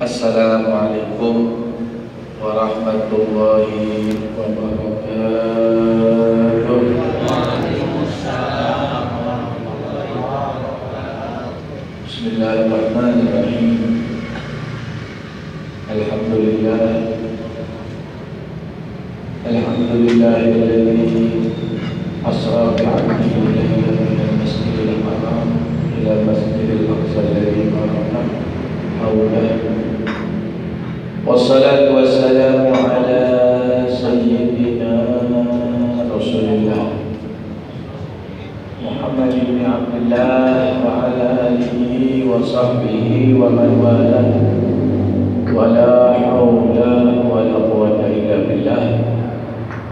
Assalamualaikum warahmatullahi wabarakatuh. Bismillahirrahmanirrahim. Alhamdulillahilladzi asra bi'abdihi laylan minal masjidil haram ila masjidil aqsa alladzi barakna hawlahu. Wassalatu wassalamu ala sayyidina Rasulillah Muhammad bin Abdullah wa ala alihi wa sahbihi wa man wala wa la hawla wa la quwwata illa billah.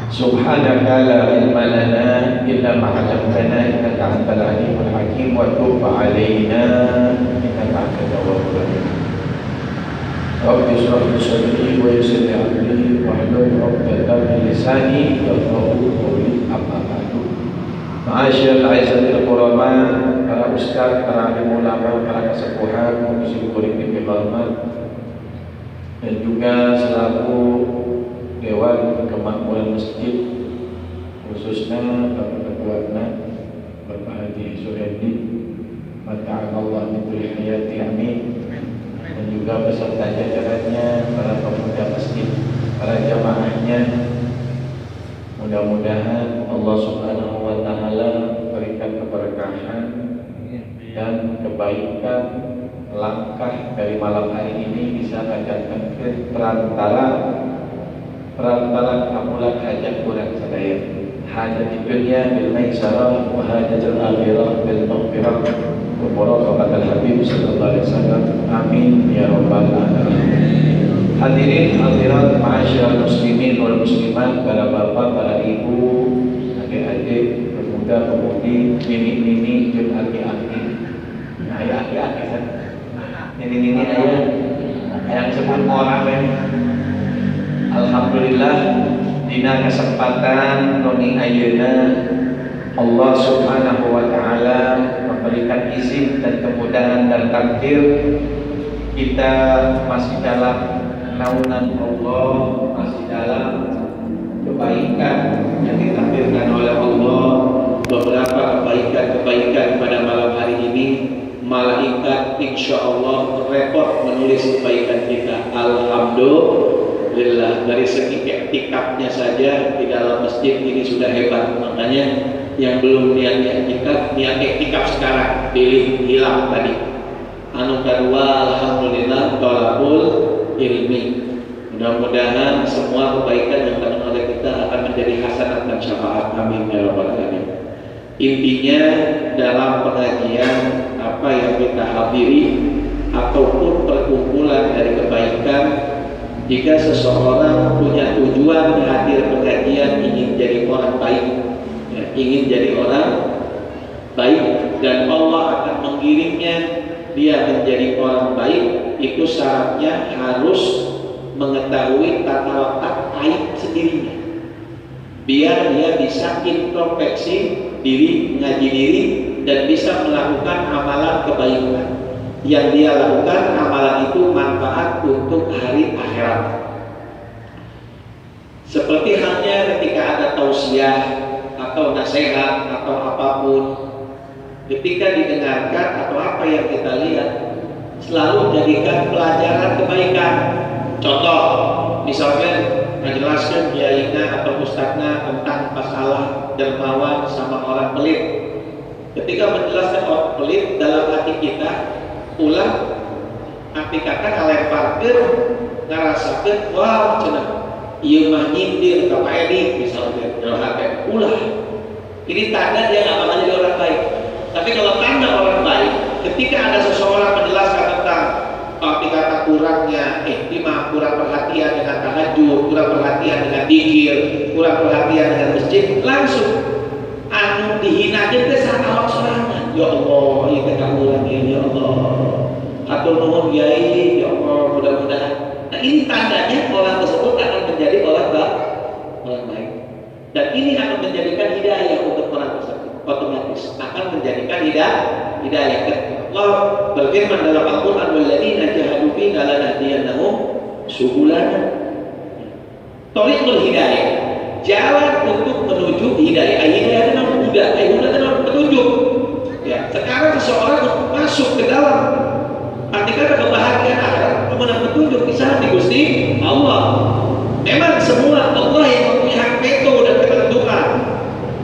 Subhanaka la ilma lana illa ma 'allamtana innaka antal alimul hakim wa tub 'alaina innaka antat tawwabur rahim. Rabbi shrah li sadri wa yassir li amri wahlul 'uqdatam min lisani yafqahu qawli. Amma ba'du. Ma'asyiral aizatil qurama, para ustaz, para alim ulama, para kesepuhan, muslim kuring di hormat, dan juga selaku Dewan Kemakmuran Masjid, khususnya Bapak Ketuanya Bapak Haji Suryadi, mata'alallah min kulli hayati amin, dan juga beserta jajarannya, para pemuda masjid, para jamaahnya. Mudah-mudahan Allah Subhanahu wa Ta'ala berikan keberkahan dan kebaikan. Langkah dari malam hari ini bisa menjadikan perantara kamulan hajat kurang sadaya, hajat di dunia bil maisarah wa hajatul akhirah bil maghfirah wa barakatul habib sallallahu alaihi wasallam. Amin ya rabbal alamin. Hadirin hadirat ma'asyiral muslimin wal muslimat, para bapak, para ibu, adik-adik, pemuda, pemudi, nini-nini, dan aki-aki. Nah, ya aki-aki kan. Nini-nini ayah yang sebut orang kan. Alhamdulillah dina kesempatan noni ayeuna Allah Subhanahu wa Ta'ala memberikan izin dan kemudahan dan takdir kita masih dalam naungan Allah, masih dalam kebaikan yang ditakdirkan oleh Allah. Beberapa kebaikan pada malam hari ini, malaikat insya Allah repot menulis kebaikan kita. Alhamdulillah, dari segi iktikafnya saja di dalam masjid ini sudah hebat. Makanya yang belum niat iktikaf sekarang, pilih hilang tadi. Anu kedua, alhamdulillah thalabul ilmi. Mudah-mudahan semua kebaikan yang dilakukan oleh kita akan menjadi hasanat dan syafaat. Amin ya rabbal alamin. Intinya dalam pengajian apa yang kita hadiri ataupun perkumpulan dari kebaikan, jika seseorang punya tujuan hadir pengajian ingin jadi orang baik, ya, ingin jadi orang baik, dan Allah akan mengirimnya dia menjadi orang baik, itu syaratnya harus mengetahui tata letak aib sendirinya, biar dia bisa introspeksi diri, mengaji diri, dan bisa melakukan amalan kebaikan yang dia lakukan. Amalan itu manfaat untuk hari akhirat. Seperti halnya ketika ada tausiah atau nasihat atau apapun, ketika didengarkan atau apa yang kita lihat, selalu jadikan pelajaran kebaikan. Contoh, misalnya menjelaskan kiainya atau ustadznya tentang masalah dermawan sama orang pelit. Ketika menjelaskan orang pelit, dalam hati kita ulang arti kata ngalemparkeun, ngarasakeun, wah cenah ieu mah nyindir ka Pak Edi misalnya, dalam hati ulah. Ini tanda dia nggak bakal jadi orang baik. Tapi kalau tanda orang baik, ketika ada seseorang menjelaskan tentang arti kata kurangnya, ini mah kurang perhatian dengan tahajud, kurang perhatian dengan dzikir, kurang perhatian dengan masjid, langsung anu dihina aja ke saat awak sorangan. Ya Allah, ieu teh kamulan ya Allah. Hatur nuhun Kiai, ya Allah, mudah-mudahan. Nah, ini tandanya orang tersebut akan menjadi orang baik. Dan ini akan menjadikan hidayah untuk orang tersebut. Otomatis akan menjadikan hidayah. Allah berfirman dalam Al-Quran, walladzina jahadu fina lanahdiyannahum subulana. Thariqul hidayah, jalan untuk menuju hidayah. Hidayah itu namanya huda, huda itu namanya petunjuk. Ya, sekarang seseorang masuk ke dalam arti kata kebahagiaan akhirat, memenang petunjuk di sana di Gusti Allah. Memang semua Allah yang mempunyai hak veto dan ketentuan,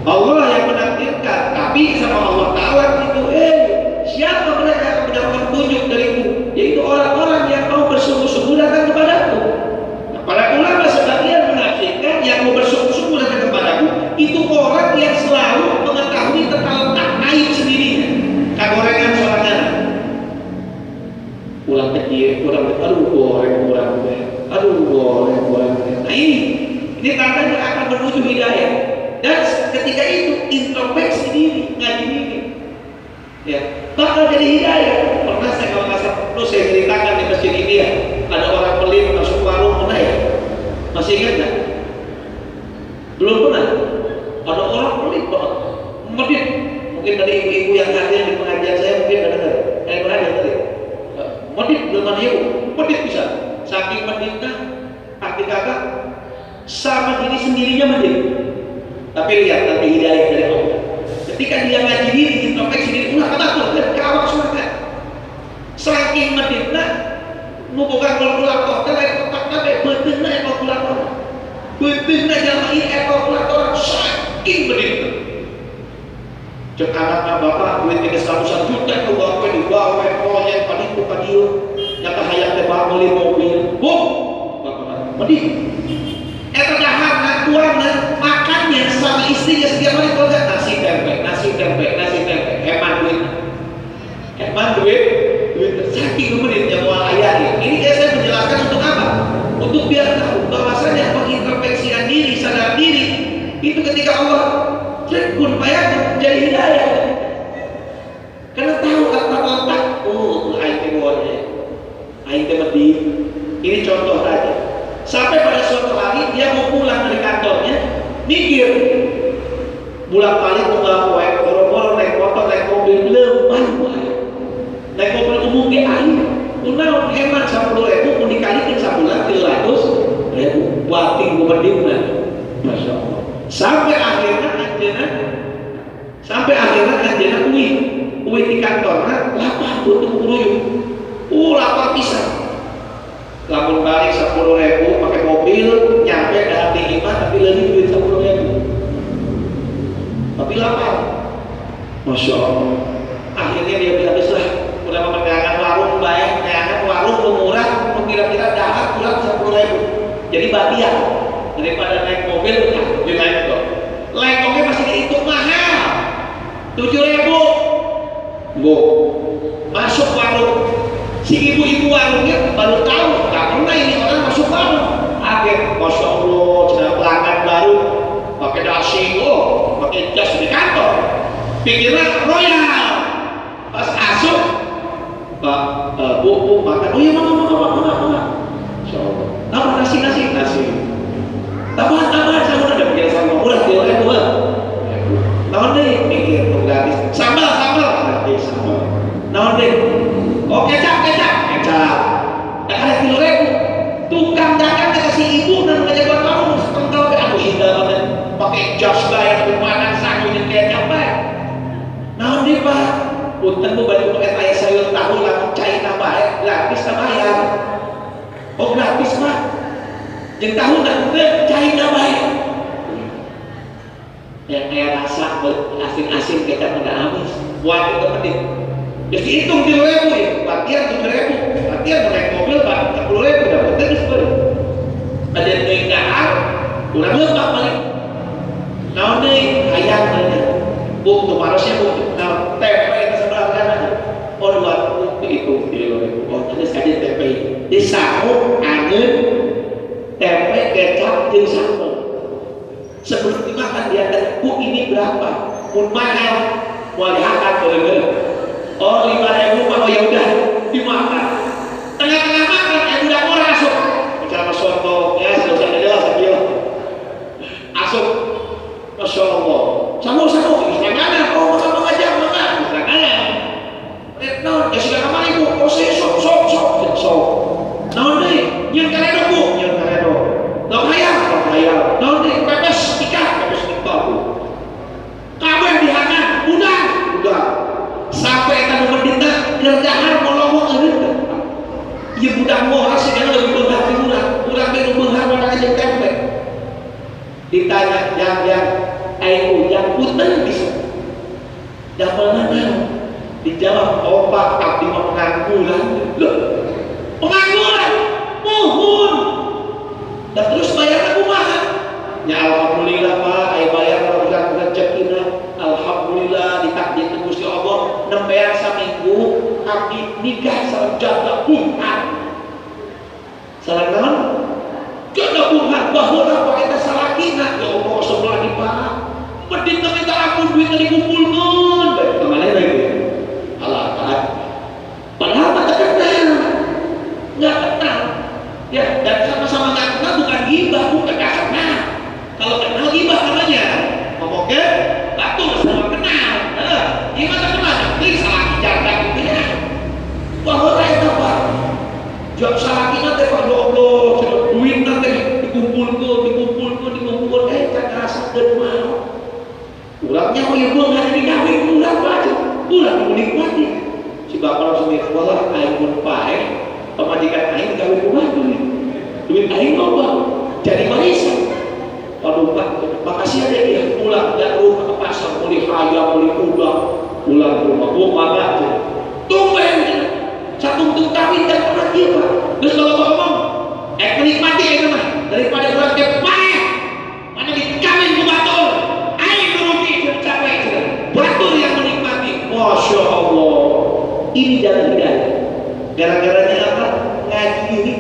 Allah yang menakdirkan, tapi sama Allah Ta'ala itu, siapa mereka yang mendapatkan petunjuk dariku? Yaitu orang-orang yang mau bersungguh-sungguh datang kepadaku. Nah, para ulama sebagian menafsirkan yang mau bersungguh-sungguh datang kepadaku itu orang yang selalu mengetahui tentang letak aib sendirinya. Kagorengan seorang anak, pulang kecil, aduh goreng, nah ini tandanya akan menuju hidayah. Dan ketika itu introspeksi diri, ngaji diri, ya bakal jadi hidayah. Pernah saya kalau nggak salah perlu saya ceritakan di masjid ini ya, ada orang pelit masuk warung, pernah ya? Masih ingat nggak? Belum pernah. Ada orang pelit banget, medit. Mungkin dari ibu-ibu yang hadir di pengajian saya mungkin ada dengar. Pernah ada tadi? Medit belum ada ibu, medit bisa. Saking meditnya, arti kata sama diri sendirinya medit. Tapi lihat nanti hidayah dari Allah. Ketika dia ngaji diri, introspeksi diri, ulah kata dan kawak surga. Saking meditnya, bukan kalkulator, kalau kotak tapi betulnya kalkulator, betulnya dalam ini kalkulator saking meditnya. Cek anak bapak duit 300 juta ke bapak dibawa proyek padiku padio yang kahayang tebak beli mobil, bapak medit. Eta dahar tuan makannya sama istrinya setiap hari kalau nasi tempe, hemat duit saking kemudian jamaah ayah. Ini saya menjelaskan untuk apa? Untuk biar tahu bahwasanya pengintrospeksian diri, sadar diri itu ketika Allah kun payah jadi hidayah. Karena tahu letak, aing teh medit. Ini contoh saja. Sampai pada suatu hari dia mau pulang dari kantornya, mikir bolak-balik mau poek, boro-boro naik motor, naik mobil leumpah wae. Naik mobil umum ge aing, kunaon hemat 10.000 mun dikalikeun sabulan 300.000 bating gubernurna. Masya Allah. Sampai akhirnya anjeunna uwi di kantorna lapar butuh kuruyuk. Lapar pisan. Lamun balik 10.000 pakai mobil nyampe dah di imah tapi lagi duit 10.000 tapi lapar. Masya Allah. Akhirnya dia bilang lah udah memegangan warung baik, memegangan warung murah, kira-kira dapat pulang 10.000 jadi bahagia daripada naik mobil. Dia naik kok naik mobil masih dihitung mahal 7.000. Masuk warung, si ibu-ibu warungnya baru tahu, tak pernah ini orang masuk warung. Akhir, Masya Allah, sudah pelanggan baru, pakai dasi, pakai jas di kantor. Pikirnya royal. Pas masuk, Pak, bu, makan. Oh iya, mama. Masya Allah. Apa nasi? Tambah, saya udah pikir sama murah, 3.000. Tahun deh, pikir gratis. Sambal, gratis sambal. Tahun deh. Oh kecap. Dah ada 3.000. Tukang dagang dikasih ibu dan menjaga warung setengah ke aku indah banget. Pakai jas gaya kemanan sakunya kecap baik. Nah dia pak, punten bu baju pakai ayah sayur tahu langsung cair baik, gratis bayar. Oh gratis pak. Yang tahu nak cair baik. Yang kayak rasa asin-asin kecap nggak habis. Buat itu penting. Jadi hitung 3.000 ya, bagian 7.000, bagian naik mobil 10.000 dapat tadi sebenarnya. Ada yang naik kurang lebih paling. Nah ini hayang aja, tuh harusnya nah tempe itu sebelah kanan. Buat itu 3.000. Tadi sekali tempe, di saku angin, tempe kecap jeung sambal. Sebelum dimakan dia kata, ini berapa? Pun mahal, mau diangkat bener-bener. Oh 5.000 Pak, oh ya udah dimakan. Tengah-tengah makan, udah mau masuk. Bicara soto, ya selesai jelas aja. Masuk, Masya Allah. Samu, bisa mana? Oh makan aja, makan. Bisa mana? Yang kalian bu, yang kalian Lauk hayal, lauk pepes ikan bu. Kamu yang dihangat, udah. Sampai tadi mendita kerjaan mau ya budak mau hasil yang lebih berat udah minum berat pada aja tempe. Ditanya yang ayo yang putih bisa. Dapat mana? Dijawab opak abdi mau pengangguran. Loh, pengangguran, mohon. Dan terus bayar aku mahal. Ya alhamdulillah Pak, ayo bayar bulan rezekina. Alhamdulillah ditakdir Gusti Allah nembean saminggu abdi nikah sareng janda bungan. Sareng naon? Janda bungan baheula Pak eta salakina. Ya Allah sebelah di Pak. Medit minta ampun duit dikumpulkeun. Bae kemana lagi? Alah Pak. Padahal mah kenal. Enggak kenal. Ya, dan sama-sama enggak kenal bukan ghibah, bukan kenal. Kalau kenal ghibah namanya. Ngomongnya batu sama kenal. Gimana kenal? Ini salah janda gitu ya. Bahwa itu Pak. Jam salah kita teh Pak Allah, duit nanti dikumpul. Tak rasa dan mau. Ulangnya mau ibu nggak dikawin ulang aja. Ulang menikmati. Si bapak langsung sekolah, aing pun paeh. Pemajikan aing dikawin rumah duit. Duit aing loba. Jadi warisan. Waduh Pak, makasih ada dia pulang dan rumah ke pasar, beli ayam, beli kuda, pulang ke rumah, mana aja. Tumben, satu untuk kawin dan pernah dia Pak. Terus kalau ngomong, menikmati aja mah daripada orang ke payah, mana dikawin ke batur, air merugi capek batur yang menikmati. Masya Allah, ini jalan hidayah. Gara-garanya apa? Ngaji ini,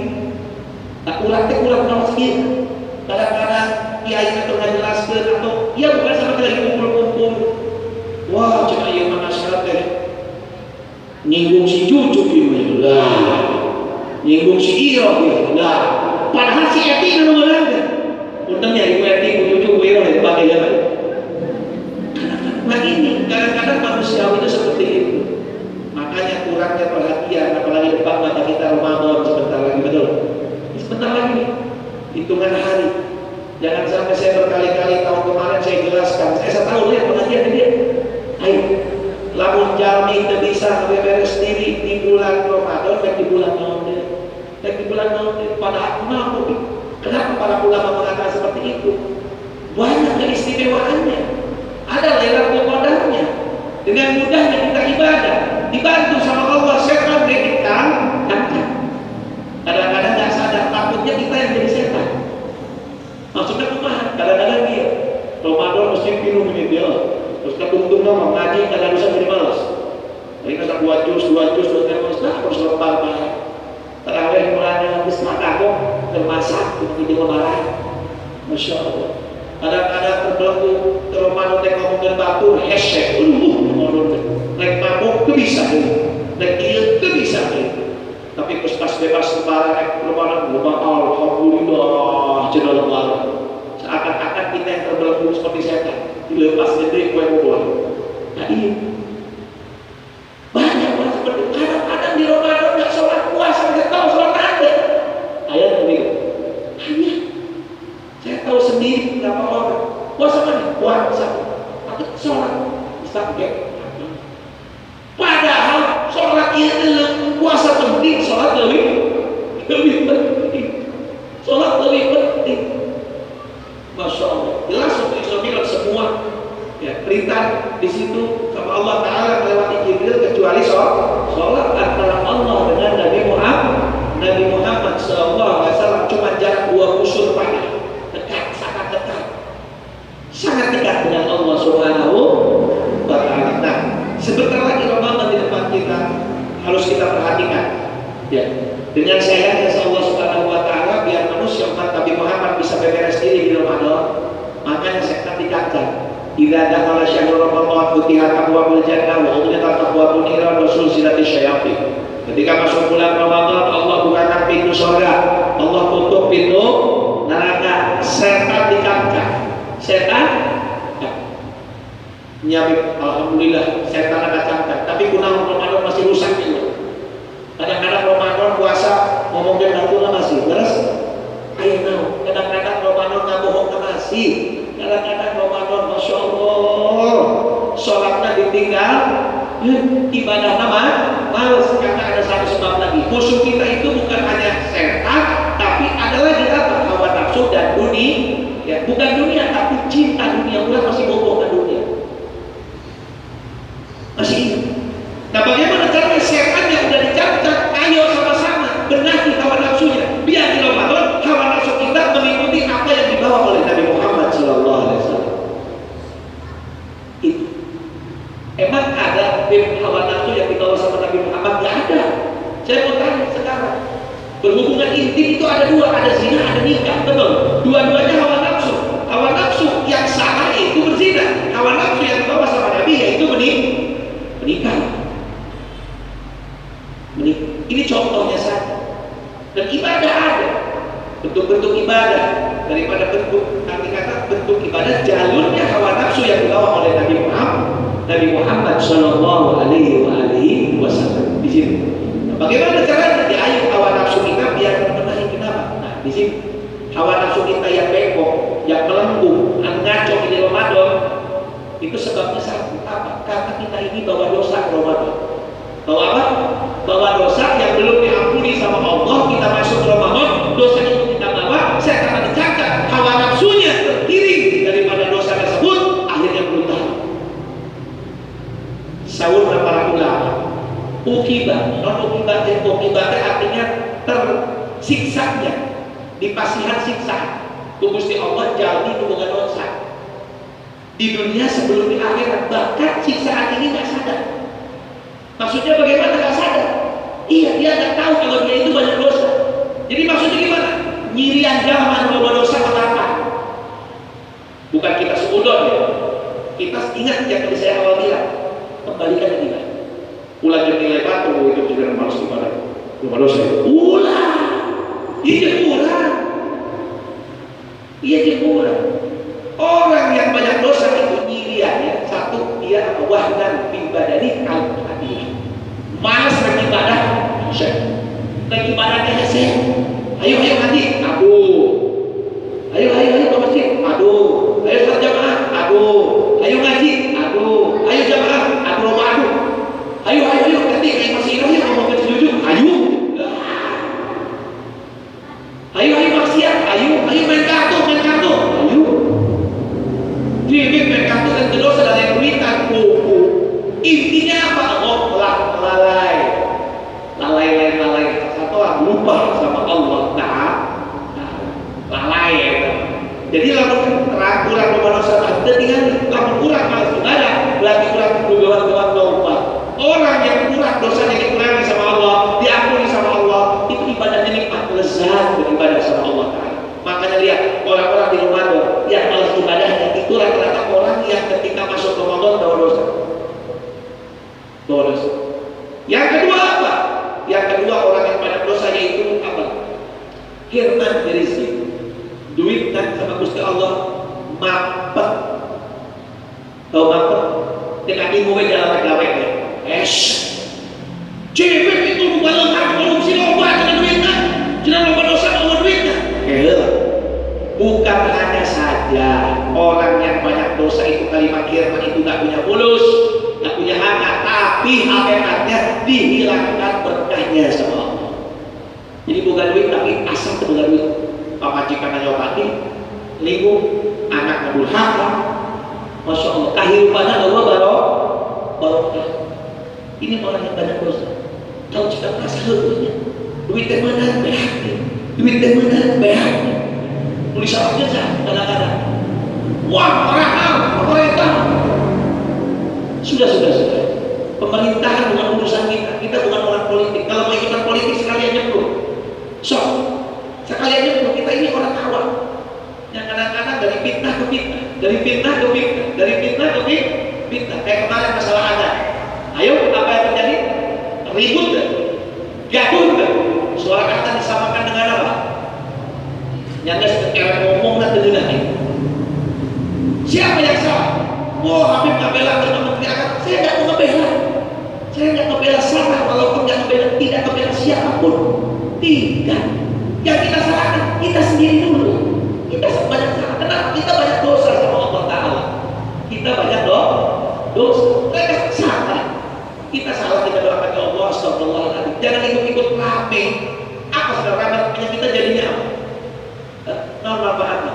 tak kurang nama sedikit. Kadang-kadang kiai atau nggak jelaskan atau ya bukan sama lagi kumpul-kumpul. Wah, cuma yang mana syaratnya nyinggung si cucu gitu lah, nyinggung si iyo gitu lah. Padahal si Eti nggak mau lagi. Untungnya ibu Eti, ibu cucu, ibu iyo yang pakai ya. Nah ini kadang-kadang manusia itu seperti itu. Makanya kurangnya perhatian, apalagi depan mata kita Ramadan sebentar lagi betul. Sebentar lagi hitungan hari. Jangan sampai saya berkali-kali tahun kemarin saya jelaskan. Saya tahu lihat pengajian dia. Ayo, lamun jalmi itu bisa beres diri di bulan Ramadan dan di bulan Maulid. Dan di bulan Maulid pada Maulid. Kenapa para ulama mengatakan seperti itu? Banyak keistimewaannya. Ada Lailatul Qadarnya. Dengan mudahnya kita ibadah, dibantu sama Allah. Setan berikan angkat. Kadang-kadang nggak sadar takutnya kita yang jadi setan. Maksudnya kumaha? Kadang-kadang dia Ramadan mesti minum ini dia. Terus ketuntung nama ngaji kadang bisa jadi malas. Ini kan 2 juz, nah harus lepas banyak. Terawih mulanya habis makan kok termasak di lebaran. Masya Allah. Kadang-kadang terbelenggu ke Ramadan teh ngomongin batur hesek. Ramadan naik mabuk itu bisa naik iya itu bisa tapi pas bebas lebaran naik lebaran alhamdulillah cina lebaran seakan-akan kita yang terbelenggu seperti setan dilepas dari kue obor. Nah ini banyak seperti kadang-kadang di Ramadan nggak sholat puasa nggak tahu sholat ada ayat begitu hanya saya tahu sendiri berapa orang puasa mana puasa atau sholat istirahat. Padahal sholat itu puasa penting, sholat lebih penting. Sholat lebih penting. Masya Allah. Jelas untuk Islam semua ya, perintah di situ sama Allah Taala melewati Jibril kecuali sholat antara Allah dengan Nabi Muhammad Sallallahu Alaihi Wasallam cuma jarak 2 busur panah. Dekat, sangat dekat dengan Allah Subhanahu wa Taala. Nah, sebentar lagi Ramadan di depan kita harus kita perhatikan ya. Dengan sayangnya Allah Subhanahu wa Ta'ala biar manusia umat Nabi Muhammad bisa beberes diri di Ramadan, makanya setan dikatakan idza dakhala syahrul Ramadan futihat abwaabul jannah wa ughliqat abwaabun nar wa sulsilatis syayatin. Ketika masuk bulan Ramadan Allah bukakan pintu surga, Allah tutup pintu neraka, setan dikatakan nyabik, alhamdulillah setan ada cangkat, tapi guna Ramadan masih rusak juga. Kadang-kadang Ramadan puasa ngomongin Rasulullah masih beres masih kadang-kadang Ramadan, Masya Allah, sholatnya ditinggal, ibadah nama males, karena ada satu sebab lagi. Musuh kita itu bukan hanya setan, tapi ada lagi apa? Hawa nafsu dan dunia. Ya, bukan dunia, tapi cinta dunia. Udah masih bohong dunia. Masih ingat. Nah, bagaimana caranya setan yang udah dicatat? Ayo sama-sama benahi hawa nafsunya. Biar di Ramadan hawa nafsu kita mengikuti apa yang dibawa oleh Nabi Muhammad SAW. Itu. Emang ada hawa nafsu yang dibawa sama Nabi Muhammad? Gak ada. Saya mau tanya sekarang. Berhubungan intim itu ada dua, ada zina, ada nikah, betul? Dua-duanya hawa nafsu. Hawa nafsu yang salah itu berzina. Hawa nafsu yang dibawa sama Nabi yaitu menikah. Ini contohnya saja. Dan ibadah ada, bentuk-bentuk ibadah. Daripada bentuk, arti kata bentuk ibadah, jalurnya hawa nafsu yang dibawa oleh Nabi Muhammad Shallallahu Alaihi Wasallam. Di sini. Nah, bagaimana caranya? Ayo hawa nafsu kita biar memenuhi kenapa? Nah, di sini hawa nafsu kita yang bengkok, yang melengkung, ngaco di Ramadan, itu sebabnya satu apa? Karena kita ini bawa dosa ke Ramadan. Bawa apa? Bawa dosa yang belum diampuni sama Allah. Kita masuk Ramadan, dosa itu kita bawa, saya akan dicatat. Hawa nafsunya tergiring daripada dosa tersebut, akhirnya brutal. Sahur para ulama, ukibah, non ukibah artinya tersiksanya, dipasihan siksa. Gusti Allah jalani hubungan dosa di dunia sebelum di akhirat, bahkan siksaan ini nggak sadar. Maksudnya bagaimana nggak sadar? Iya, dia nggak tahu kalau dia itu banyak dosa. Jadi maksudnya gimana? Nyirian zaman bawa dosa kenapa? Bukan kita seudon ya. Kita ingat yang tadi saya awal bilang, kembalikan kita. Ulang nilai batu itu juga harus ibadah. Bawa dosa itu. Ulang. Iya kurang. Iya kurang. Orang yang banyak dosa itu nyirian ya. Satu, dia wahdan bibadani al-hadiah. Malas lagi ibadah, lagi ibadahnya saya. Ayo ngaji, aduh. Ayo ke masjid, aduh. Ayo sholat jamaah, aduh. Ayo ngaji, aduh. Ayo jamaah, aduh. Ayo nanti kayak masih ini ngomong ke jujur, ayo. Ayo maksiat, ayo main kartu. Ayo. Jadi main kartu dan dosa dan yang duitan, intinya apa? Lalai. Satu lupa sama Allah. Lalai ya. Jadi lamun kurang dosa ada tinggal lamun kurang malas ibadah, berarti kurang doa taubat. Orang yang kurang dosanya dikurangi sama Allah, diampuni sama Allah, itu ibadahnya nikmat, lezat beribadah sama Allah Ta'ala. Makanya lihat orang-orang di Ramadan yang malas ibadahnya itu rata-rata orang yang ketika masuk Ramadan bawa dosa. Yang kedua apa? Yang kedua orang yang banyak dosanya itu apa? Hirman dari rezeki. Duit dan sama Gusti Allah mampet. Tahu mampet? Dengan ilmu jalan gawe-gawe. Cewek itu balengkan korupsi loba dengan duitnya. Jangan loba dosa dengan duitnya. Bukan hanya saja orang yang banyak dosa itu kalimat hirman itu gak punya mulus, gak punya anak, tapi hakikatnya dihilangkan berkahnya sama Allah. Jadi bukan duit tapi asal bukan duit. Pamajikan nyopati, lingkup, anak ngedurhaka, Masya Allah, kehidupannya Allah barokah. Ini orang yang banyak dosa. Tahu jika kasih duitnya, duit yang mana behaknya, duit yang mana behaknya. Tulisannya saja kadang-kadang. Wah, pemerintah. Sudah. Pemerintahan bukan urusan kita bukan orang politik. Kalau mau ikutan politik sekalian nyemplung. Sekalian nyemplung. Kita ini orang awam yang kadang-kadang dari fitnah ke fitnah. Kayak kemarin masalah ada. Ayo, apa yang terjadi? Ribut kan? Gaduh kan? Suara kata disamakan dengan apa? Nyata sekarang ngomong dan terdengar. Siapa yang salah? Habib nggak bela Menteri Agama. Saya nggak mau ngebela. Saya nggak ngebela salah, walaupun tidak ngebela siapapun. Tidak. Yang kita salahkan kita sendiri dulu. Kita banyak salah. Kenapa kita banyak Mei, apa saudara namanya kita jadinya apa? Normal apa?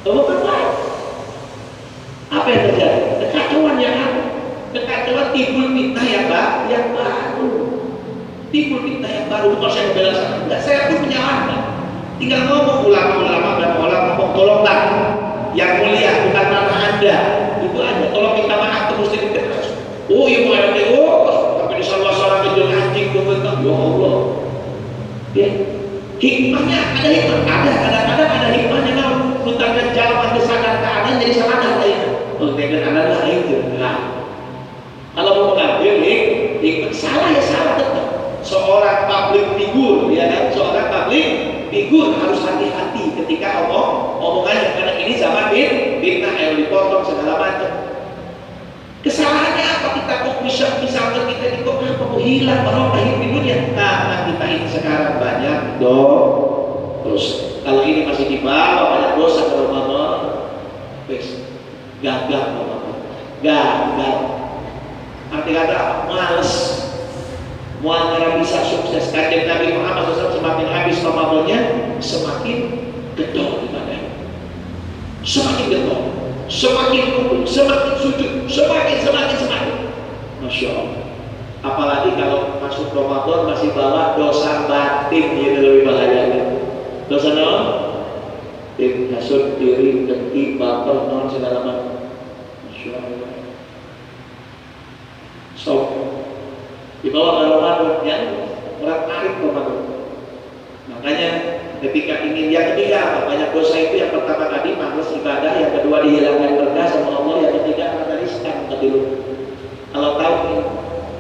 Bukan baik. Apa yang terjadi? Kekacauan yang ada. Kekacauan timbul fitnah yang baru. Timbul fitnah yang baru. Bukan saya membela sana. Enggak, saya pun menyalahkan. Tinggal ngomong ulama-ulama dan orang ngomong tolonglah yang mulia bukan ranah Anda. Itu aja. Tolong minta maaf ke muslim keras. Oh iya mau ada tapi di salah kejol anjing tuh ya Allah. Ya. Hikmahnya ada hikmah. Kadang-kadang ada hikmahnya kalau mutangkan jalan kesadaran keadaan jadi salah lain. Oh dengan anda itu. Nah, kalau mau mengambil hikmah salah ya salah tetap. Seorang public figure, ya kan? Seorang public figure harus hati-hati ketika omongannya karena ini zaman fitnah yang dipotong segala macam. Kesalahannya apa? Kita kok misalkan kita ini kok kenapa kok hilang barokah hidupnya? Karena kita ini sekarang banyak dosa. Kalau ini masih dibawa banyak dosa ke Ramadan, gagal Ramadan. Gagal. Arti kata apa? Males. Mual bisa sukses. Kanjeng Nabi Muhammad SAW semakin habis Ramadannya, semakin getol ibadahnya. Semakin getol. Semakin kumpul, semakin sujud, semakin. Masya Allah. Apalagi kalau masuk Ramadan masih bawa dosa batin, itu lebih bahaya. Dosa non, hasud, diri, dengki, baper, non segala macam. Masya Allah. So, dibawa ke Ramadan yang orang tarik Ramadan. Makanya ketika ingin yang ketiga banyak dosa itu yang pertama tadi malas ibadah, yang kedua dihilangkan berkah sama Allah, yang ketiga karena riskan dulu. Kalau tahu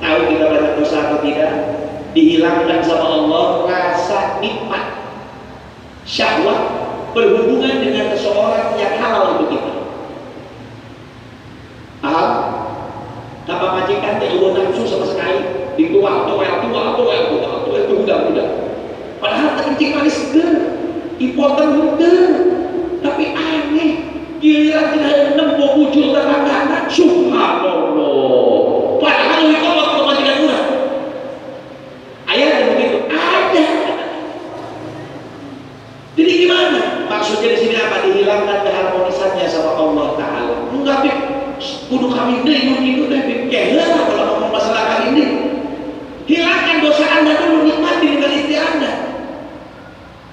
kita banyak dosa atau tidak, dihilangkan sama Allah rasa nikmat syahwat berhubungan dengan seseorang yang halal untuk kita. Paham? Tanpa majikan tidak nafsu sama sekali, ditual itu mudah. Padahal kencing manis seger, important seger, tapi aneh. Giliran tidak nembok muncul terang-terang, subhanallah. Padahal itu waktu majikan murah. Ayat begitu ada. Jadi gimana? Maksudnya di sini apa? Dihilangkan keharmonisannya sama Allah Taala. Enggak bib, kudu kami itu deh bib. Kayaknya kalau ngomong masalah kali ini, hilangkan dosa Anda dulu, nikmati dengan istri Anda.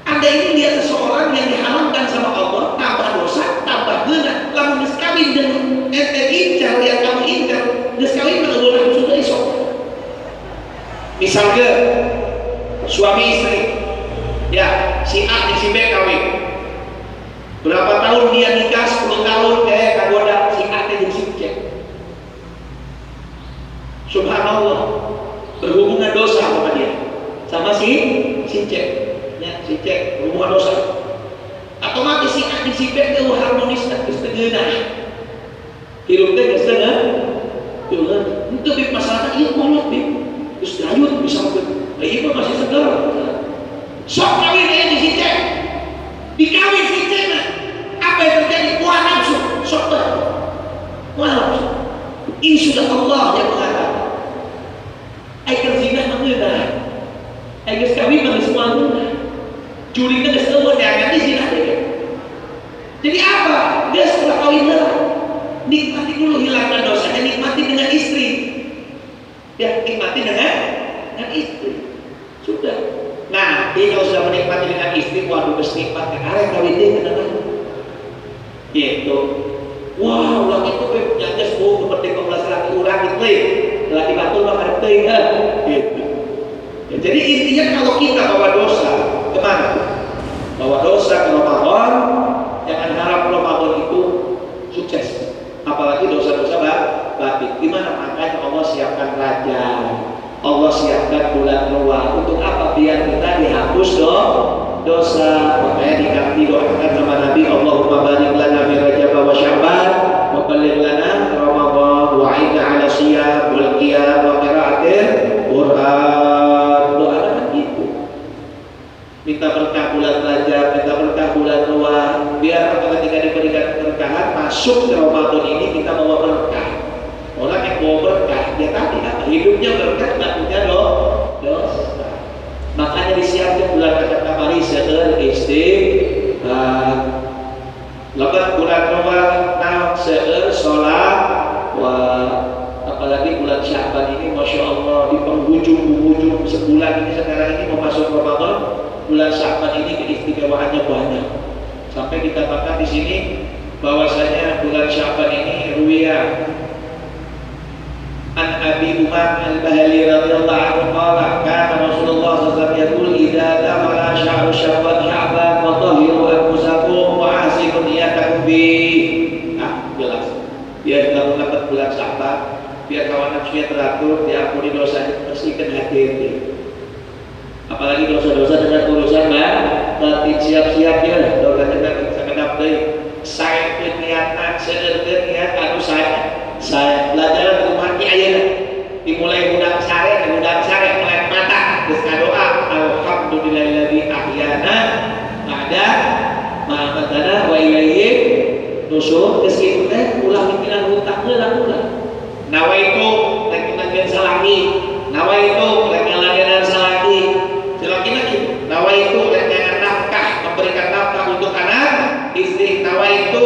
Anda ini lihat seseorang yang diharamkan sama Allah, tambah dosa, tambah guna. Lalu kawin dengan ente incar yang kamu incar, kawin dengan orang sudah isok. Misalnya suami istri, ya si A si B kawin. Berapa tahun dia nikah? 10 tahun, kagoda si A jadi si C. Subhanallah, berhubungan dosa sama dia, sama si C. Ya, si cek berhubungan dosa. Otomatis si A di si B itu harmonis dan kesetengah. Hirupnya kesetengah. Itu bib masalahnya iya kolot bib. Terus gayut bisa makin. Iya masih segar. Sok kawin aja di si C. Dikawin si C nah. Apa yang terjadi? Mual nafsu. Sok mual nafsu. Ini sudah Allah yang mengatakan. Aikal zina mengenai. Aikal kawin bagi semua guna. Curi itu semua jangan di sini ada. Jadi apa? Dia setelah kawin nikmati dulu, hilangkan dosanya, nikmati dengan istri. Ya, nikmati dengan istri. Sudah. Nah, dia kalau sudah menikmati dengan istri, waduh bernikmat ke arah kawin dia kenapa? Gitu. Wow, lagi itu yang dia semua seperti pembelas laki urang gitu, laki batul bakar teh, gitu. Ya, jadi intinya kalau kita bawa dosa kemana? Bawa dosa ke Ramadan, jangan harap Ramadan itu sukses. Apalagi dosa-dosa batin. Gimana? Makanya Allah siapkan raja, Allah siapkan bulan Ramadan. Untuk apa? Biar kita dihapus dosa. Makanya didoakan sama Nabi, Allahumma barik lana fi Rajab wa Sya'ban wa balligh lana Ramadan wa 'inna 'ala siyam wal qiyam wa qira'atil Qur'an. Doa kan gitu. Minta berkah bulan Rajab, minta berkah bulan Ramadan. Biar ketika diberikan keberkahan masuk ke Ramadan ini kita bawa berkah. Orang yang bawa berkah dia tadi apa? Hidupnya berkah, nggak punya dosa. Makanya disiapkan bulan Rajab kamari seueur lepas bulan Ramadan seueur sholat. Apalagi bulan Sya'ban ini Masya Allah di penghujung sebulan ini, sekarang ini mau masuk Ramadan. Bulan Sya'ban ini keistimewaannya banyak, sampai dikatakan di sini bahwasanya bulan Sya'ban ini ruwiyah an Abi Umar al-Bahili radhiyallahu anhu qala kana Rasulullah sallallahu alaihi wasallam yaqul idza dakhala syahru Sya'ban wa tahhiru anfusakum wa ahsinu niyatakum bi. Jelas. Biar kamu dapat bulan Sya'ban, biar kawan nafsunya teratur, diampuni dosanya, bersihkan hati ini. Apalagi dosa-dosa dengan urusan batin, siap-siap ya, dosa dengan sekedap deui. Saya niatna seueur niat anu saya belajar umat ayeuna dimulai udang sare melek mata geus ngadoa alhamdulillahilladzi ahyana ba'da ma amatana wa ilaihi nusyur. Geus kitu teh ulah mikiran hutang ulah nawaitu rek nganggeun salaki, nawaitu rek ngaladenan salaki, salakina kitu, nawaitu rek ngangan nafkah, memberikan nafkah untuk anak istri, nawaitu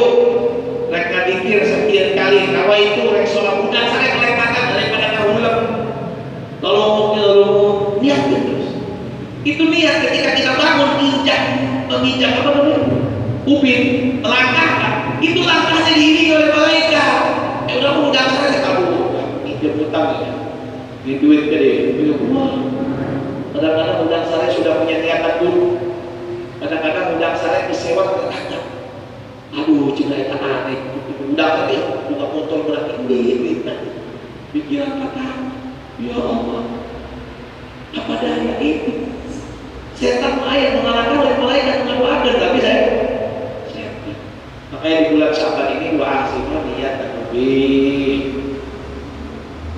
rek ngadikir sekian kali, nawaitu rek sholat budang sare melek mata daripada kahulem. Tolong niat terus. Itu niat ketika kita bangun menginjak apa namanya? Ubin, melangkah. Itu langkahnya diiringi oleh malaikat. Udah udang sare kamu. Pinjam utang ya. Di duit gede, kadang-kadang udang sare sudah punya niatan buruk. Kadang-kadang udang sare disewa ke. Aduh, cina itu aneh. Udang tadi buka motor berarti duit. Pikir apa kan? Ya Allah, apa daya itu? Setan ayat mengalahkan oleh malaikat mengadu adil, tapi saya. Makanya di bulan Sya'ban ini wa'azimah niat dan lebih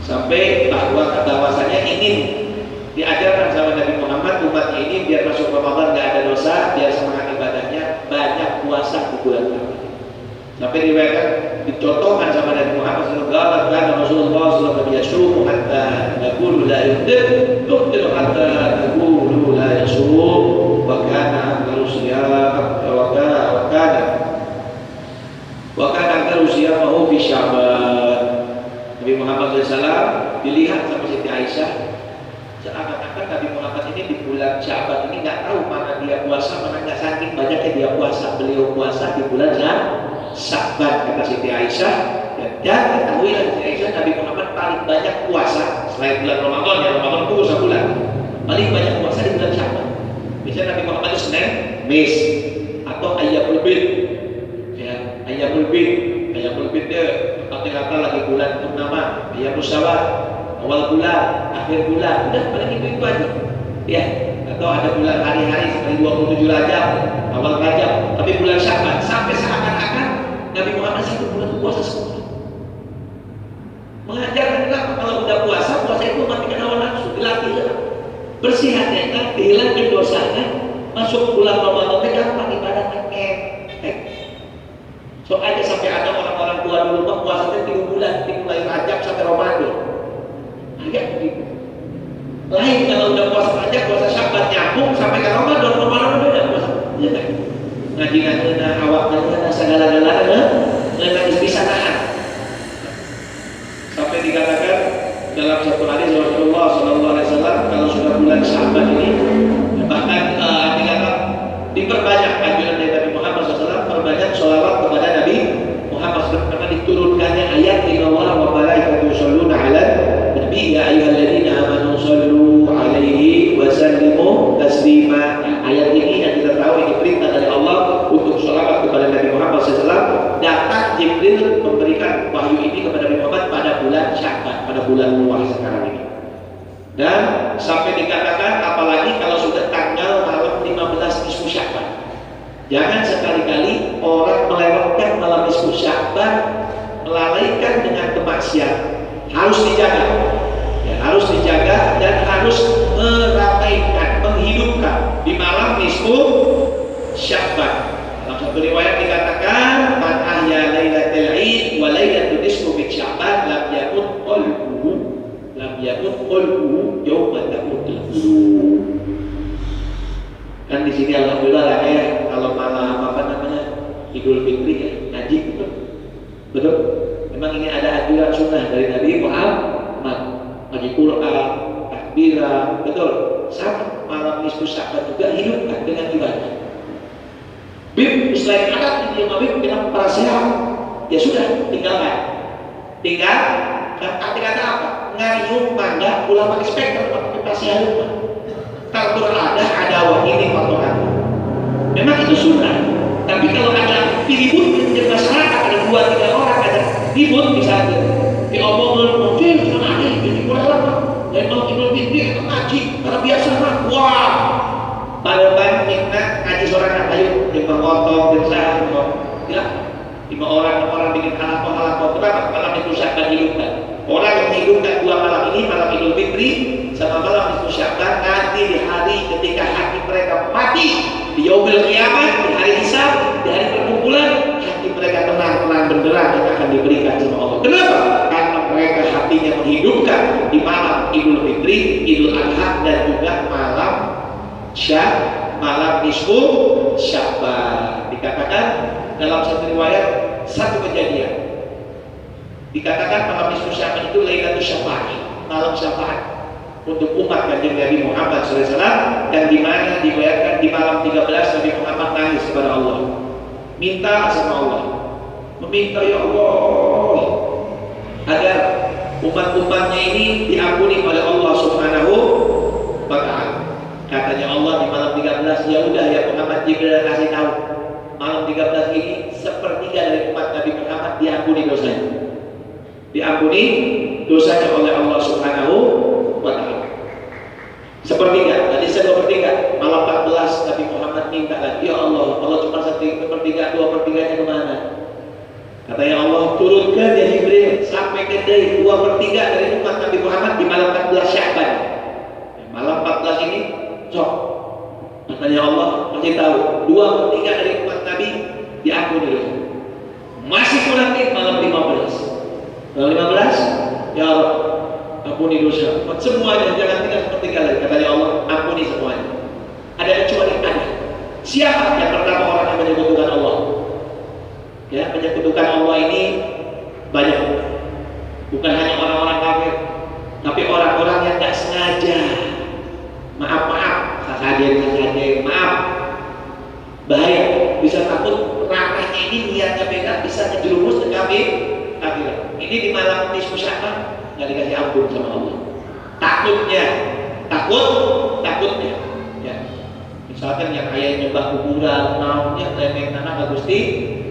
sampai bahwasanya ingin diajarkan sama Nabi Muhammad umatnya ini biar masuk Ramadan nggak ada dosa, biar semangat ibadahnya banyak puasa di bulan Ramadan. Sampai diriwayatkan dicontohkan sama Nabi Muhammad sallallahu alaihi wasallam, Rasulullah sallallahu alaihi wasallam hatta yaqulu la yuftir, tuftir hatta yaqulu la yasum, wa kana siyamahu fi Sya'ban. Nabi Muhammad SAW dilihat sama Siti Aisyah, seakan-akan Nabi Muhammad ini di bulan Sya'ban ini nggak tahu mana dia puasa, mana nggak, saking banyaknya dia puasa. Beliau puasa di bulan Sya'ban, kata Siti Aisyah. Dan ketahuilah Siti Aisyah, Nabi Muhammad paling banyak puasa selain bulan Ramadan, ya Ramadan itu sebulan, paling banyak puasa di bulan Sya'ban. Biasanya Nabi Muhammad itu Senin, Kamis, atau Ayyamul Bid, ya Ayyamul Bid dia kata lagi bulan purnama, Ayyamul Syawal, awal bulan, akhir bulan, udah paling itu aja, ya. Atau ada bulan hari-hari seperti 27 Rajab, awal Rajab, tapi bulan Sya'ban sampai seakan-akan Nabi Muhammad satu bulan puasa semua. Mengajarkan kita kalau udah puasa itu matikan hawa nafsu, dilatih bersih hatinya, dihilangkan dosanya. Masuk bulan Ramadan gampang ibadahnya so aja sampai ada orang-orang tua dulu mah puasanya 3 bulan, dimulai Rajab sampai Ramadan. Agak begitu. Lain kalau udah puasa Rajab, puasa Sya'ban nyambung sampai ke Ramadan beda puasa. Ya kan? Ngaji-ngaji awaknya segala-galanya nggak bisa nahan. Sampai dikatakan dalam satu hadis Rasulullah SAW, kalau sudah bulan Sya'ban ini bahkan dikatakan diperbanyak anjuran dari Nabi Muhammad SAW, perbanyak sholawat kepada Nabi Muhammad SAW, karena diturunkannya ayat innallaha wa malaikatahu yusholluna 'alan nabi ya ayyuhalladzina amanu shollu 'alaihi wa sallimu taslima. Ayat ini yang kita tahu ini perintah dari Allah untuk sholawat kepada Nabi Muhammad SAW. Datang Jibril memberikan wahyu ini kepada Nabi Muhammad pada bulan Sya'ban, pada bulan puasa sekarang ini. Dan sampai dikatakan apalagi kalau sudah tanggal malam 15 nisfu Sya'ban, jangan sekali-kali orang melewatkan malam nisfu Sya'ban, melalaikan dengan kemaksiatan. Harus dijaga, ya, harus dijaga dan harus meramaikan, menghidupkan di malam nisfu Sya'ban. Dalam satu riwayat dikatakan man ahya lailatul id wa lailatul nisfu min Sya'ban lam yakun qalbuhu yawma tamutul qulub. Idul Fitri ya ngaji, betul? Betul? Memang ini ada anjuran sunnah dari Nabi Muhammad, ngaji Quran, takbiran, betul? Sama malam nisfu Sya'ban juga hidupkan dengan ibadah. Bib, selain adat ini Nabi bilang para sehat, ya sudah tinggalkan. Tinggal, kata-kata apa? Ngayung mangga pulang pakai speaker, pakai pasien rumah. Kalau ada wah ini potongan. Memang itu sunnah. Tapi kalau ada ribut di masyarakat, ada 2-3 orang ada ribut misalnya, diomongin mobil cuma ada jadi kurang dan mau Idul Fitri atau ngaji karena biasa mah wah balapan nikmat ngaji seorang ayo 5 potong besar ya 5 orang bikin halako kenapa malam itu Sya'ban hidupkan orang yang hidupkan 2 malam ini malam Idul Fitri sama malam itu Sya'ban nanti di hari ketika hati mereka mati di yaumil kiamat, di hari hisab, di hari perkumpulan hati mereka tenang benderang yang akan diberikan sama Allah. Kenapa? Karena mereka hatinya menghidupkan di malam Idul Fitri, Idul Adha dan juga malam nisfu Sya'ban. Dikatakan dalam satu riwayat satu kejadian dikatakan malam nisfu Sya'ban itu Lailatul Syafa'ah, malam syafaat untuk umat Kanjeng Nabi Muhammad SAW, dan di mana dibayarkan di malam 13 Nabi Muhammad nangis kepada Allah, minta sama Allah, meminta ya Allah agar umat-umatnya ini diampuni oleh Allah Subhanahu wa Ta'ala. Katanya Allah di malam 13, ya udah ya Muhammad, Jibril kasih tahu malam 13 ini sepertiga dari umat Nabi Muhammad diampuni dosanya, oleh Allah Subhanahu wa Ta'ala. Sepertiga, tadi saya 2/3, malam 14 Nabi Muhammad minta lagi, ya Allah cuma 1/3, 2/3-nya kemana? Katanya Allah, turunkan ya Jibril sampai ke 2/3 dari umat Nabi Muhammad di malam 14 Sya'ban. Malam 14 ini cok. Katanya Allah masih tahu 2/3 dari umat Nabi diampuni dulu. Masih kurang nih malam 15. Malam 15, ya Allah ampuni dosa semuanya, jangan tinggal sepertiga lagi. Katanya Allah, ampuni semuanya. Ada kecuali ada. Siapa yang pertama orang yang menyekutukan Allah? Ya, menyekutukan Allah ini banyak. Bukan hanya orang-orang kafir, tapi orang-orang yang tidak sengaja. Maaf, maaf. Bahaya. Bisa takut ranahnya ini niatnya beda, bisa terjerumus ke kafir. Ini di malam nisfu Sya'ban nggak dikasih ampun sama Allah. Takutnya ya. Misalkan yang kayak nyembah kuburan, naunnya remeh tanah Gusti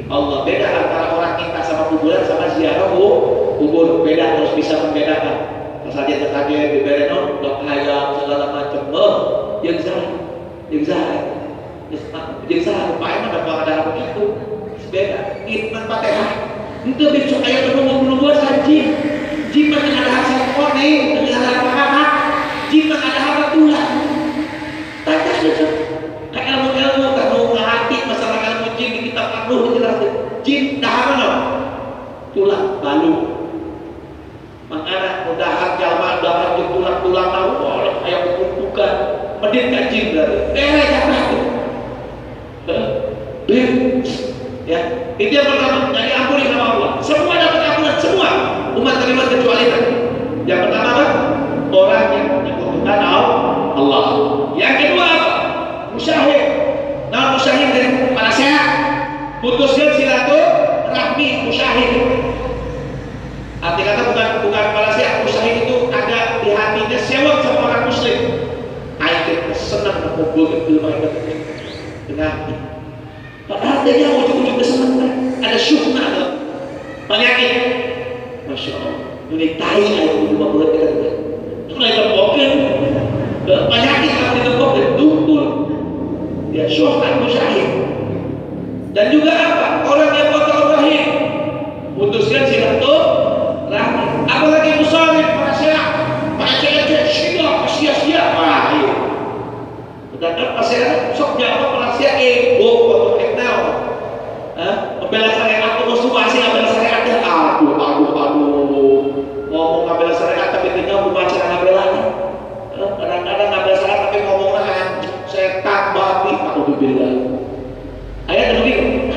Allah. Beda antara orang minta sama kuburan sama ziarah kubur, beda, harus bisa membedakan. Saja dibereno dok ayam segala macam, yang sah upaya mah ada begitu. Beda, itman Fatihah. Itu besok ayat menunggu saji. Jika ada hasil kone, dengan apa-apa, jika ada apa tulah, tanya saja. Kayak ilmu kalau ngerti masalah ilmu jin di kitab Ar-Ruh dijelaskan. Jin dah apa? Tulang balu. Makanya mudahan jalma dah tulang tahu boleh ayam kumpulkan. Medit jin berarti. Jangan. Ya, itu yang pertama, jadi ampuni sama Allah. Semua dapat ampunan, semua umat terima kecuali Nabi. Yang pertama apa? Orang yang menyekutukan Allah. Yang kedua apa? Musyahid. Nah, musyahid dari para sehat. Putuskan silaturahmi musyahid. Arti kata bukan para sehat. Musyahid itu ada di hatinya sewot sama orang muslim. Akhirnya senang mengumpulkan ilmu dengan hati. Padahal dia ujung-ujung kesenangan. Ada syukur, penyakit. Masya Allah. Ini tai ayat berubah buat kita. Itu lagi terpokil. Penyakit kalau ditempokil, tumpul. Ya syukur musyahid. Dan juga apa? Orang yang kotor rahim. Putuskan silaturahmi. Apalagi musafir, para sehat, para cewek-cewek, sia-sia. Wah, iya. Dan pas saya sok jawab para sehat, ego, membela syariat atau konstitusi membela syariat, aduh ngomong membela syariat tapi tinggal membaca ngabelanya. Kadang-kadang ngabela syariat tapi ngomongnya setan babi, aku bilang ayat begitu.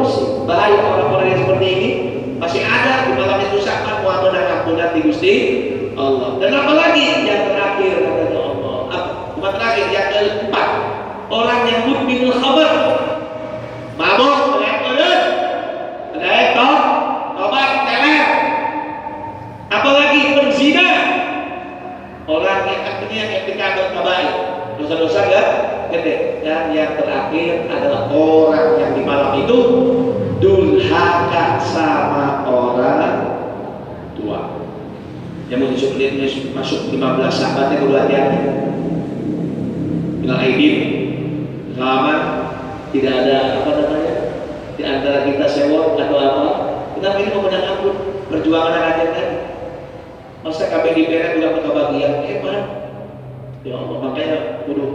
emosi. Bahaya orang-orang yang seperti ini masih ada di malam itu sama mudah-mudahan di Gusti Allah. Dan apalagi yang terakhir katanya Allah, bukan terakhir, yang keempat, orang yang mudminul khamr, mabuk, tobat, teler, apalagi penzina, orang yang akhirnya ketika berkabair, dosa-dosa gede. Dan yang terakhir adalah orang yang di malam itu durhaka sama orang tua. Yang mau masuk 15 sahabatnya kedua hati-hati. Dengan aidin, selamat, tidak ada apa namanya di antara kita sewot atau apa. Kita ingin memenang ampun, perjuangan rakyat kan. Masa KB di peret juga kebagian, hebat. Ya Allah, makanya kudu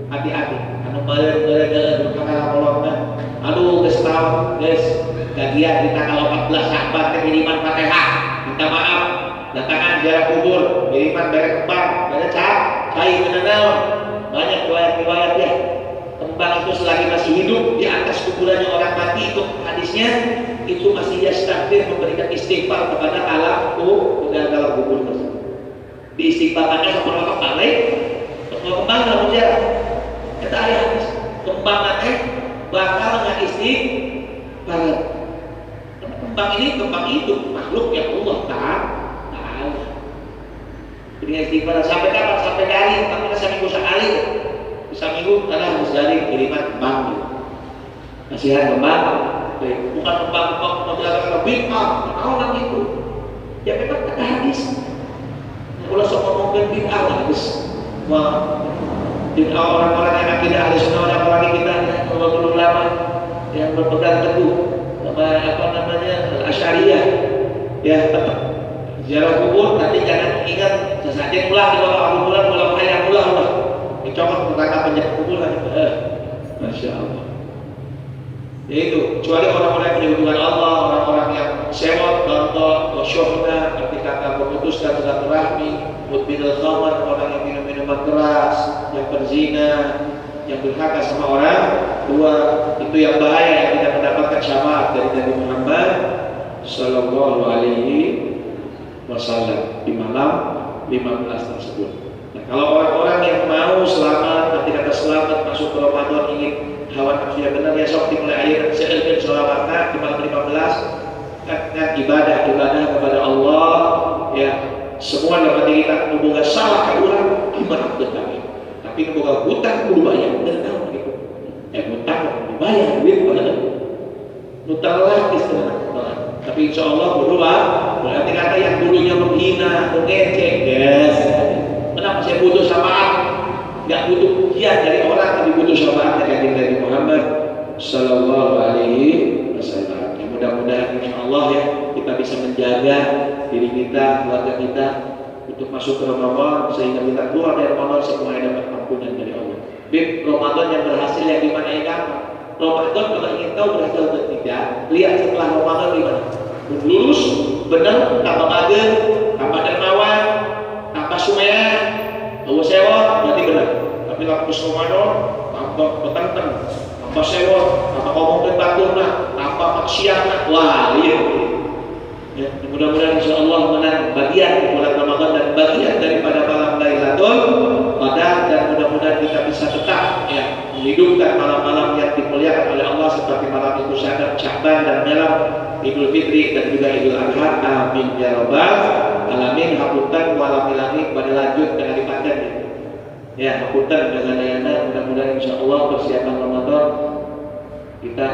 hati-hati. Anu bayar berkakak kolotnya. Aduh, guys tahu, guys. Kajian kita kalau 14 sahabat kiriman Fatihah, minta maaf, datangan ziarah kubur, kiriman bareng kembang, ada cai menenal. Banyak riwayat ya. Kembang itu selagi masih hidup di atas kuburannya orang mati, itu hadisnya itu masih yastakbir, memberikan istighfar kepada alam dalam kubur tersebut. Diistighfarkannya sama orang balik, kembang dalam sejarah. Kata ada hadis, kembang nanti bakal nggak istighfar. Kembang ini kembang itu makhluk yang Allah tahu. Dengan istighfar sampai kapan? Sampai dari, tapi sampai sekali. Seminggu karena harus dari kiriman kembang. Nasihat kembang, bukan kembang lebih tahu kan itu. Ya memang kata hadis. Kalau sok ngomongin bid'ah hadis. Wah, bid'ah orang-orang yang akidah ahli sunnah, orang-orang kita yang ulama yang berpegang teguh sama apa namanya Asy'ariyah. Ya, ziarah kubur nanti jangan ingat sesajen ulah di bawah kuburan, ulah ayam ulah. Dicokot neraka penjara kuburan. Masya Allah. Yaitu kecuali orang-orang yang menyebutkan Allah, orang-orang yang sewot, contoh, syuhda, ketika memutuskan silaturahmi, mudminul khamr, orang yang minum minuman keras, yang berzina, yang durhaka sama orang tua, itu yang bahaya, yang tidak mendapatkan syafaat dari Nabi Muhammad Sallallahu Alaihi Wasallam di malam 15 tersebut. Nah, kalau orang-orang yang mau selamat, nanti kata selamat masuk ke Ramadan, ingin hawa nafsu yang benar, ya sok dimulai air seelkan sholawatnya di malam 15 kan ibadah kepada Allah. Ya, semua dapat kita membuka salah ke orang gimana kami, tapi membuka hutang kudu bayar dan tahu gitu. Hutang dibayar duit pada hutang lah istilah. Tapi insya Allah berubah. Berarti kata yang dulunya menghina, mengecek, yes. Kenapa saya butuh syafaat? Gak butuh pujian dari orang, tapi butuh syafaat dari Nabi Muhammad Sallallahu Alaihi Wasallam. Yang mudah-mudahan insya Allah ya kita bisa menjaga diri kita, keluarga kita untuk masuk ke Ramadan sehingga kita keluar dari Ramadan semuanya dapat ampunan dari Allah. Bib Ramadan yang berhasil yang dimana yang gampang. Ramadan kalau ingin tahu berhasil atau tidak, lihat setelah Ramadan gimana. Lurus, benar, tanpa mager, tanpa dermawan, tanpa sumean, tahu sewa, berarti benar. Tapi waktu Ramadan, tanpa petenten, tanpa sewa, tanpa ngomong baturna, tanpa maksiat, wah iya. Ya, mudah-mudahan insya Allah menang bagian bulan Ramadan dan bagian daripada malam Lailatul Qadar, dan mudah-mudahan kita bisa tetap ya menghidupkan malam-malam yang dimuliakan oleh Allah seperti malam itu Sya'ban dan malam Idul Fitri dan juga Idul Adha. Amin ya rabbal alamin. Hapunten walami-lami pada lanjut dengan dipaten ya hapunten dengan dayana. Mudah-mudahan insya Allah persiapan Ramadan kita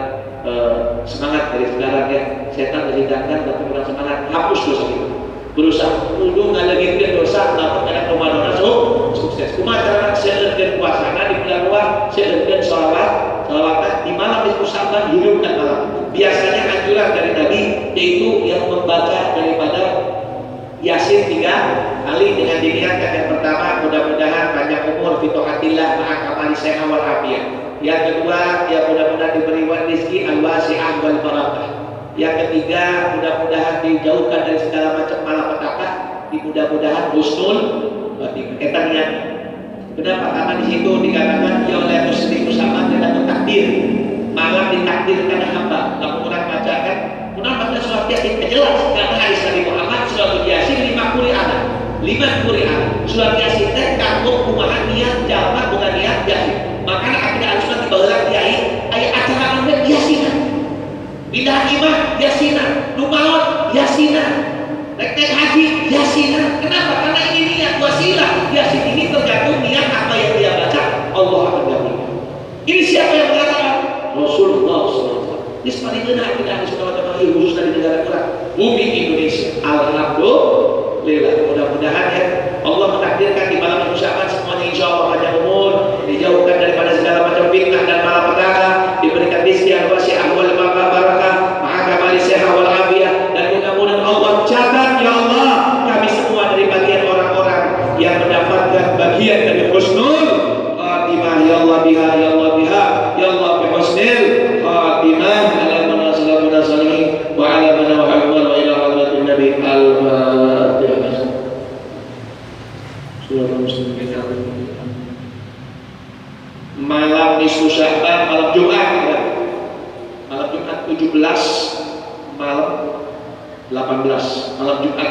semangat dari sekarang ya. Setan terhidangkan tapi kurang semangat, hapus dosa kita. Berusaha kudu ngalengitkeun dosa lamun kana Ramadan sukses. Kumaha cara seueurkeun puasana di bulan luar, seueurkeun shalawat di malam itu Sya'ban, hidupkan malam. Biasanya anjuran dari Nabi yaitu yang membaca daripada Yasin 3 kali dengan diniatkan yang pertama mudah-mudahan panjang umur fi taatillah ma'a kamali sehat wal afiyah. Yang kedua, ya mudah-mudahan diberi rezeki al-wasi'ah wal barakah. Yang ketiga, mudah-mudahan dijauhkan dari segala macam malapetaka. Mudah-mudahan husnul khotimah. Etanya. Kenapa? Karena di situ dikatakan ya oleh muslim sama tidak takdir. Malam ditakdirkan hamba. Kamu Kenapa baca surat Yasin? Jelas karena hadis Nabi Muhammad surat Yasin 5 Qur'an. 5 Qur'an. Surat Yasin teh kanggo kumaha niat jalma bukan niat Yasin. Makanya akidah Ahlussunnah dibaheula ti aya acara namanya Yasinan. Pindah imah Yasinan, nu maot Yasinan. Rek haji Yasinan. Kenapa? Karena ini niat wasilah. Yasin ini tergantung niat apa yang dia baca, Allah akan kabulkan. Ini siapa yang mengatakan? Rasulullah SAW. Ini paling benar akidah Ahlussunnah wal Jamaah khusus dari negara kita, bumi Indonesia. Alhamdulillah. Mudah-mudahan ya Allah mentakdirkan di malam Idul Syaban semuanya insya Allah panjang umur, dijauhkan daripada segala macam fitnah dan malapetaka, diberikan rizki yang wasi'ah wal barakah, maha kamali sehat wal afiyah, dan mudah-mudahan Allah catat ya Allah kami semua dari bagian orang-orang yang mendapatkan bagian dari husnul khatimah. Ya Allah biha, ya Allah biha, ya Allah bi husnil khatimah. Ala man sallallahu alaihi wa ala man wa akbar wa ila hadratin nabi al-fatihah. Malam nisfu Sya'ban, malam Jumat ya. Malam Jumat 17, malam 18, malam Jumat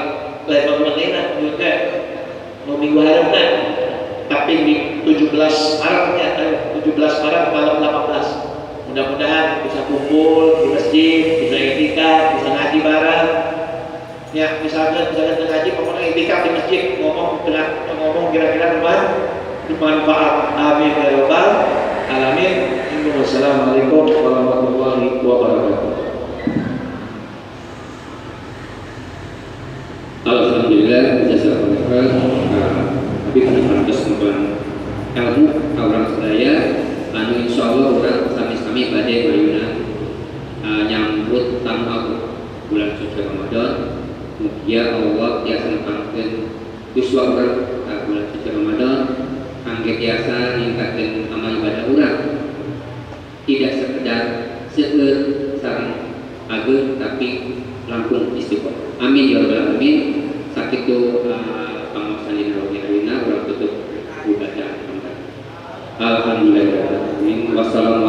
lebar menena juga mau minggu harapna, tapi di 17 Maretnya 17 Maret malam 18. Mudah-mudahan bisa kumpul di masjid, bisa iktikaf, bisa ngaji bareng. Ya, misalnya ngaji pokoknya iktikaf di masjid, ngomong kira-kira bermanfaat. Amin ya rabbal alamin. Wassalamualaikum warahmatullahi wabarakatuh. Alhamdulillah, jazakallahu khairan. Tapi pantes memang ilmu orang sedaya anu insyaallah urang sami-sami badhe bayuna nyambut tamu bulan suci Ramadan. Mugia Allah tiasa nepangkeun uswa urang bulan suci Ramadan kangge tiasa ningkatkeun amal ibadah urang. Tidak sekedar seueur sareng ageun tapi langkung istiqomah. Amin ya rabbal alamin. Sakitu pangosana ayeuna urang tutup ibadah. Alhamdulillah. Wassalamualaikum